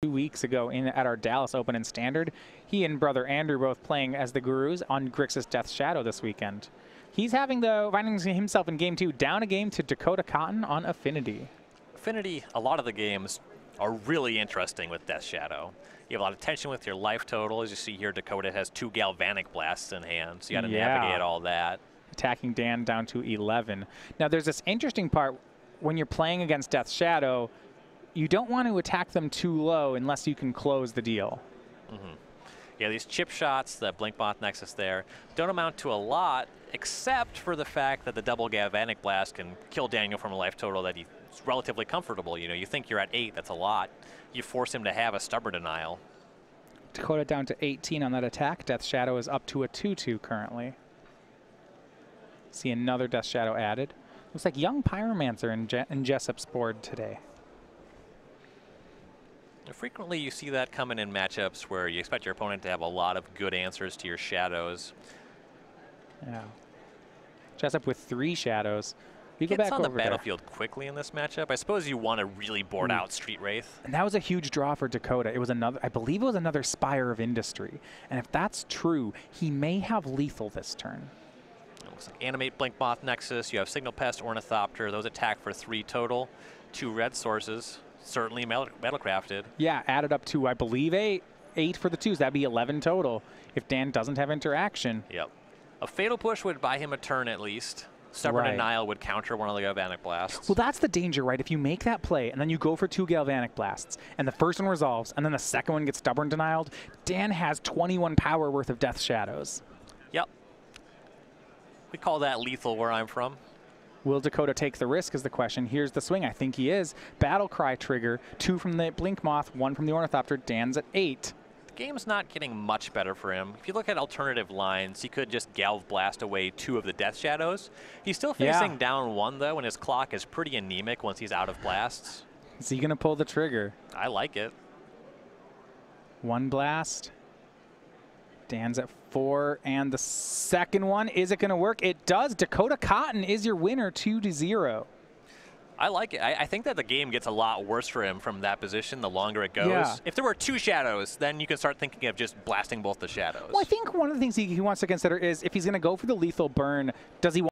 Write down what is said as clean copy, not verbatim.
2 weeks ago at our Dallas Open in Standard. He and brother Andrew both playing as the Gurus on Grixis Death Shadow this weekend. He's finding himself in game 2, down a game to Dakotah Cotton on Affinity. Affinity, a lot of the games are really interesting with Death Shadow. You have a lot of tension with your life total. As you see here, Dakotah has 2 Galvanic Blasts in hand, so you got to navigate all that. Attacking Dan down to 11. Now there's this interesting part when you're playing against Death Shadow. You don't want to attack them too low unless you can close the deal. Yeah, these chip shots, the Blinkmoth Nexus there, don't amount to a lot, except for the fact that the double Galvanic Blast can kill Daniel from a life total that he's relatively comfortable. You know, you think you're at 8, that's a lot. You force him to have a stubborn denial. Dakotah down to 18 on that attack. Death Shadow is up to a 2-2 currently. See another Death Shadow added. Looks like young Pyromancer in Jessup's board today. Frequently you see that coming in matchups where you expect your opponent to have a lot of good answers to your shadows. Yeah. Jessup with 3 shadows. He gets on the battlefield quickly in this matchup. I suppose you want to really board out Street Wraith. And that was a huge draw for Dakotah. It was another, I believe it was another Spire of Industry. And if that's true, he may have lethal this turn. It looks like Animate, Blinkmoth Nexus. You have Signal Pest, Ornithopter. Those attack for 3 total. 2 red sources. Certainly metalcrafted. Yeah, added up to, I believe, 8 for the 2s. That'd be 11 total if Dan doesn't have interaction. Yep. A Fatal Push would buy him a turn at least. Stubborn Denial would counter one of the Galvanic Blasts. Well, that's the danger, right? If you make that play and then you go for 2 Galvanic Blasts and the first one resolves and then the second one gets Stubborn Denialed, Dan has 21 power worth of Death Shadows. Yep. We call that lethal where I'm from. Will Dakotah take the risk is the question. Here's the swing. I think he is. Battle Cry trigger. 2 from the Blinkmoth, 1 from the Ornithopter. Dan's at 8. The game's not getting much better for him. If you look at alternative lines, he could just Galv Blast away 2 of the Death Shadows. He's still facing down 1, though, and his clock is pretty anemic once he's out of blasts. Is he going to pull the trigger? I like it. 1 blast. Dan's at 4, and the second one, is it going to work? It does. Dakotah Cotton is your winner, 2-0. I like it. I think that the game gets a lot worse for him from that position the longer it goes. Yeah. If there were 2 shadows, then you can start thinking of just blasting both the shadows. Well, I think one of the things he wants to consider is if he's going to go for the lethal burn, does he want